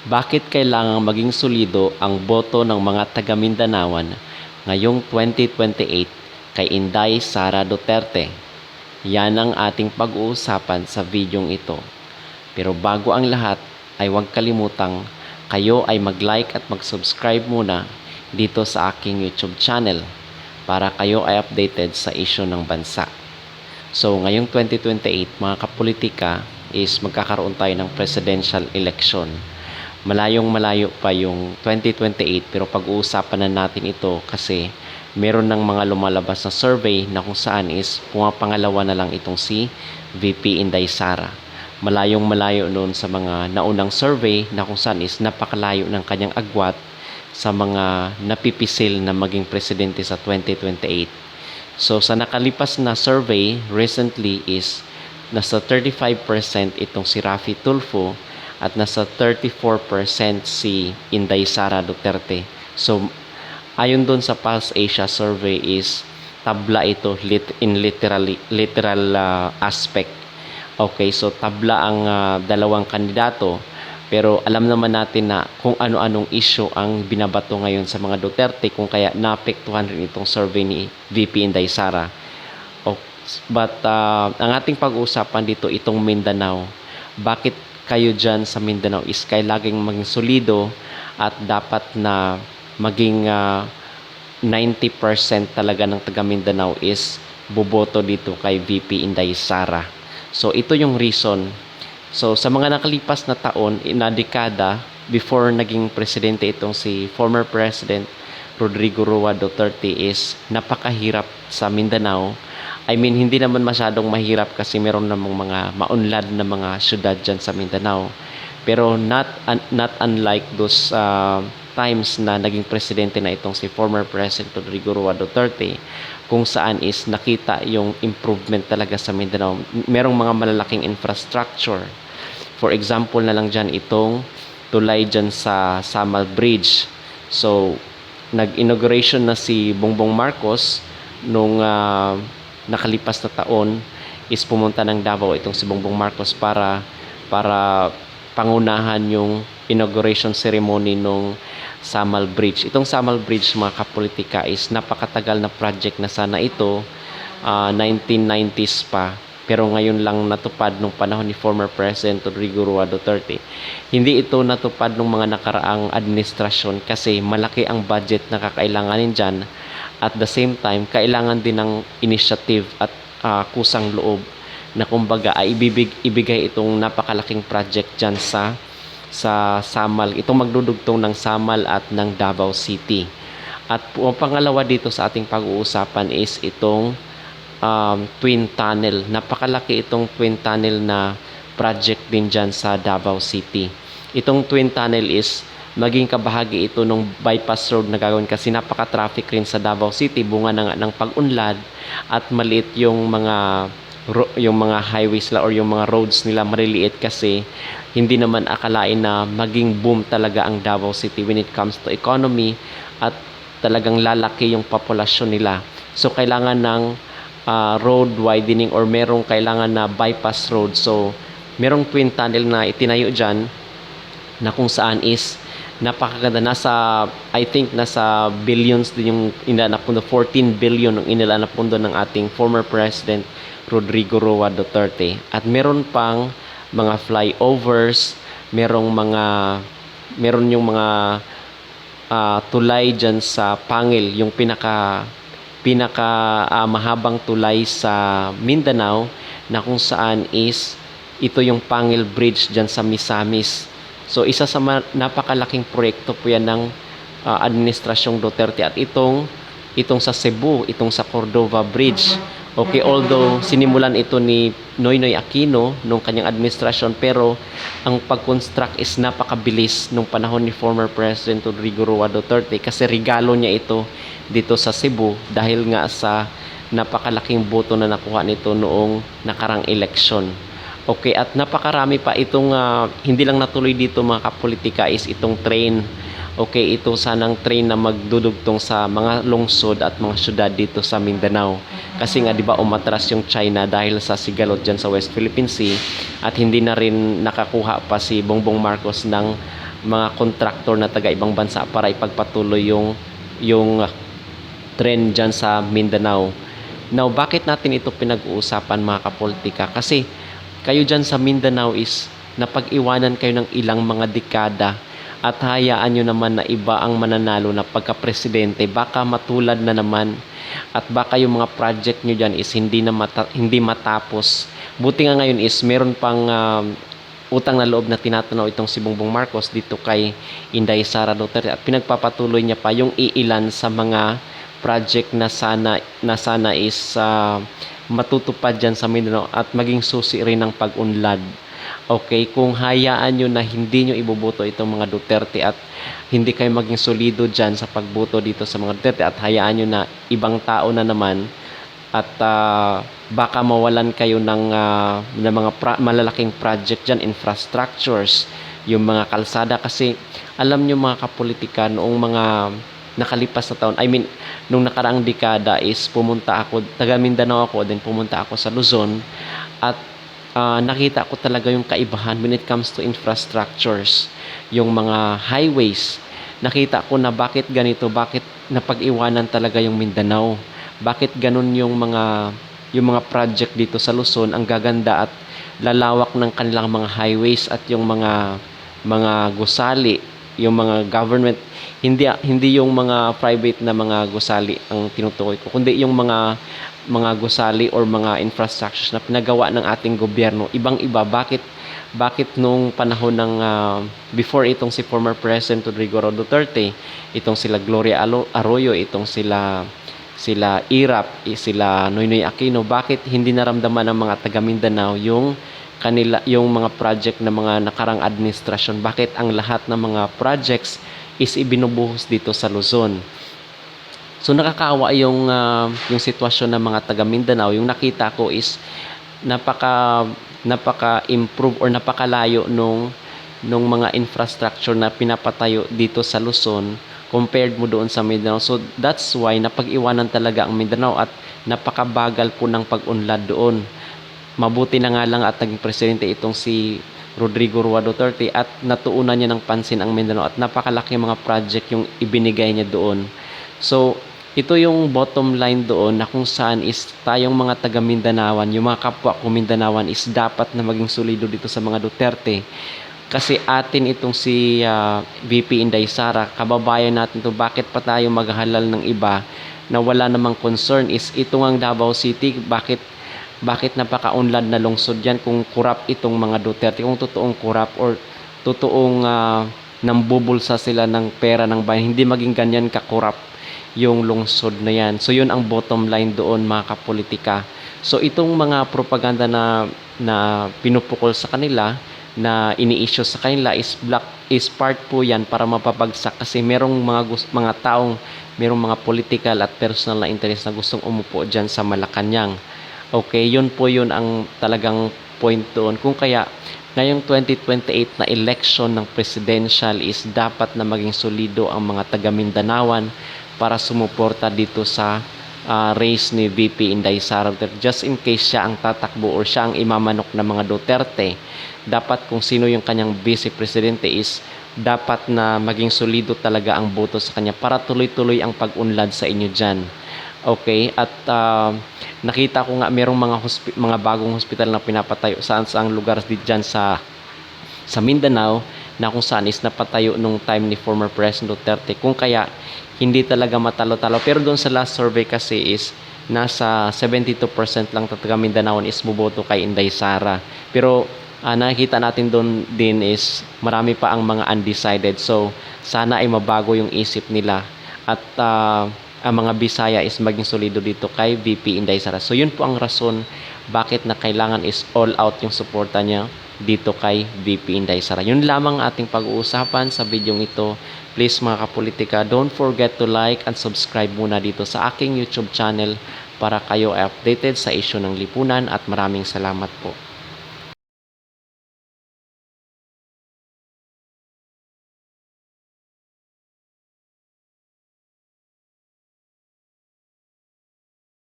Bakit kailangang maging solido ang boto ng mga taga-Mindanaoan ngayong 2028 kay Inday Sara Duterte? Yan ang ating pag-uusapan sa videong ito. Pero bago ang lahat ay huwag kalimutang kayo ay mag-like at mag-subscribe muna dito sa aking YouTube channel para kayo ay updated sa issue ng bansa. So ngayong 2028 mga kapolitika is magkakaroon tayo ng presidential election. Malayong malayo pa yung 2028 pero pag-uusapan na natin ito kasi meron ng mga lumalabas na survey na kung saan is pumapangalawa na lang itong si VP Inday Sara. Malayong malayo noon sa mga naunang survey na kung saan is napakalayo ng kanyang agwat sa mga napipisil na maging presidente sa 2028. So sa nakalipas na survey recently is nasa 35% itong si Raffy Tulfo at nasa 34% si Inday Sara Duterte. So ayon doon sa Pulse Asia survey is tabla ito in literal aspect. Okay, so tabla ang dalawang kandidato pero alam naman natin na kung ano-anong issue ang binabato ngayon sa mga Duterte kung kaya naapektuhan rin itong survey ni VP Inday Sara. But ang ating pag-uusapan dito itong Mindanao. Bakit kayo dyan sa Mindanao is kay laging maging solido at dapat na maging 90% talaga ng taga Mindanao is boboto dito kay VP Inday Sara. So ito yung reason. So sa mga nakalipas na taon, na dekada before naging presidente itong si former President Rodrigo Roa Duterte is napakahirap sa Mindanao. I mean, hindi naman masyadong mahirap kasi meron namang mga maunlad na mga syudad dyan sa Mindanao. Pero not unlike those times na naging presidente na itong si former President Rodrigo Roa Duterte, kung saan is nakita yung improvement talaga sa Mindanao. Merong mga malalaking infrastructure. For example na lang dyan itong tulay dyan sa Samal Bridge. So, nag-inauguration na si Bongbong Marcos nung nakalipas na taon is pumunta ng Davao itong si Bongbong Marcos para pangunahan yung inauguration ceremony nung Samal Bridge. Itong Samal Bridge mga kapolitika is napakatagal na project na sana ito, 1990s pa. Pero ngayon lang natupad nung panahon ni former President Rodrigo Roa Duterte. Hindi ito natupad nung mga nakaraang administrasyon kasi malaki ang budget na kakailanganin dyan. At the same time, kailangan din ng initiative at kusang loob na kumbaga ay ibigay itong napakalaking project dyan sa Samal. Itong magdudugtong ng Samal at ng Davao City. At pangalawa dito sa ating pag-uusapan is itong Twin Tunnel. Napakalaki itong Twin Tunnel na project din dyan sa Davao City. Itong Twin Tunnel is maging kabahagi ito ng bypass road na gagawin kasi napaka-traffic rin sa Davao City, bunga na nga ng pag-unlad at maliit yung mga highways or yung mga roads nila maliliit kasi hindi naman akalain na maging boom talaga ang Davao City when it comes to economy at talagang lalaki yung populasyon nila. So kailangan ng road widening or merong kailangan na bypass road. So merong twin tunnel na itinayo dyan na kung saan is napakaganda. I think nasa billions din yung inilanapundo, 14 billion yung inilanapundo ng ating former President Rodrigo Roa Duterte. At meron pang mga flyovers, meron yung mga tulay dyan sa Pangil, yung pinaka mahabang tulay sa Mindanao na kung saan is ito yung Pangil Bridge dyan sa Misamis. So isa sa napakalaking proyekto po yan ng administrasyong Duterte at itong sa Cebu, itong sa Cordova Bridge. Okay, although sinimulan ito ni Noynoy Aquino nung kanyang administrasyon pero ang pag-construct is napakabilis nung panahon ni former President Rodrigo Roa Duterte kasi regalo niya ito dito sa Cebu dahil nga sa napakalaking boto na nakuha nito noong nakarang eleksyon. Okay, at napakarami pa itong hindi lang natuloy dito mga kapolitika is itong train. Okay, ito sanang train na magdudugtong sa mga lungsod at mga syudad dito sa Mindanao. Kasi nga 'di ba umatras yung China dahil sa sigalot diyan sa West Philippine Sea at hindi na rin nakakuha pa si Bongbong Marcos ng mga kontraktor na taga ibang bansa para ipagpatuloy yung trend dyan sa Mindanao. Now, bakit natin ito pinag-uusapan mga kapolitika? Kasi kayo dyan sa Mindanao is napag-iwanan kayo ng ilang mga dekada at hayaan nyo naman na iba ang mananalo na pagka-presidente. Baka matulad na naman at baka yung mga project nyo dyan is hindi matapos. Buti nga ngayon is meron pang utang na loob na tinatanaw itong si Bongbong Marcos dito kay Inday Sara Duterte at pinagpapatuloy niya pa yung iilan sa mga project na sana is matutupad dyan sa Mindanao at maging susi rin ng pag-unlad. Okay, kung hayaan nyo na hindi nyo iboboto itong mga Duterte at hindi kayo maging solido dyan sa pagboto dito sa mga Duterte at hayaan nyo na ibang tao na naman at baka mawalan kayo ng mga malalaking project dyan, infrastructures, yung mga kalsada. Kasi alam nyo mga kapolitika, noong mga nakalipas na taon, I mean, nung nakaraang dekada is pumunta ako, taga Mindanao ako, then pumunta ako sa Luzon at nakita ko talaga yung kaibahan when it comes to infrastructures, yung mga highways. Nakita ko na bakit ganito, bakit napag-iwanan talaga yung Mindanao. Bakit ganun yung mga project dito sa Luzon, ang gaganda at lalawak ng kanilang mga highways at yung mga gusali, yung mga government, hindi yung mga private na mga gusali ang tinutukoy ko, kundi yung mga gusali or mga infrastructures na pinagawa ng ating gobyerno. Ibang-iba. Bakit nung panahon ng before itong si former President Rodrigo Duterte, itong sila Gloria Arroyo, itong sila Irap, sila Noynoy Aquino, bakit hindi naramdaman ng mga taga Mindanao yung mga project na mga nakarang administrasyon? Bakit ang lahat ng mga projects is ibinubuhos dito sa Luzon? So nakakaawa yung sitwasyon ng mga taga Mindanao. Yung nakita ko is napaka-improve or napakalayo nung mga infrastructure na pinapatayo dito sa Luzon compared mo doon sa Mindanao. So that's why napag-iwanan talaga ang Mindanao at napakabagal po ng pag-unlad doon. Mabuti na nga lang at naging presidente itong si Rodrigo Roa Duterte at natuunan niya ng pansin ang Mindanao at napakalaki mga project yung ibinigay niya doon. So ito yung bottom line doon na kung saan is tayong mga taga Mindanaoan, yung mga kapwa ko Mindanaoan is dapat na maging solido dito sa mga Duterte. Kasi atin itong si VP Inday Sara, kababayan natin to, bakit pa tayo maghalal ng iba na wala namang concern is ito ang Davao City, bakit napaka-unlad na lungsod yan kung kurap itong mga Duterte, kung totoong kurap or totoong nambubulsa sila ng pera ng bayan, hindi maging ganyan kakurap yung lungsod na yan. So yun ang bottom line doon mga kapolitika. So itong mga propaganda na pinupukol sa kanila, na ini-issue sa kanila is part po yan para mapabagsak kasi merong mga taong merong mga political at personal na interest na gustong umupo dyan sa Malacanang. Okay, yun po yun ang talagang point doon. Kung kaya ngayong 2028 na election ng presidential is dapat na maging solido ang mga taga Mindanaoan para sumuporta dito sa race ni VP Inday Sara Duterte. Just in case siya ang tatakbo or siya ang imamanok ng mga Duterte, dapat kung sino yung kanyang vice presidente is dapat na maging solido talaga ang boto sa kanya para tuloy-tuloy ang pag-unlad sa inyo dyan. Okay, at nakita ko nga merong mga bagong hospital na pinapatayo saan lugar dyan sa Mindanao na kung saan is napatayo nung time ni former President Duterte. Kung kaya hindi talaga matalo-talo. Pero doon sa last survey kasi is nasa 72% lang taga Mindanaoan is buboto kay Inday Sara. Pero nakikita natin doon din is marami pa ang mga undecided. So sana ay mabago yung isip nila at ang mga Bisaya is maging solido dito kay VP Inday Sara. So yun po ang rason bakit na kailangan is all out yung suporta niya dito kay VP Inday Sara. Yun lamang ating pag-uusapan sa video ito. Please mga kapolitika, don't forget to like and subscribe muna dito sa aking YouTube channel para kayo ay updated sa issue ng lipunan at maraming salamat po.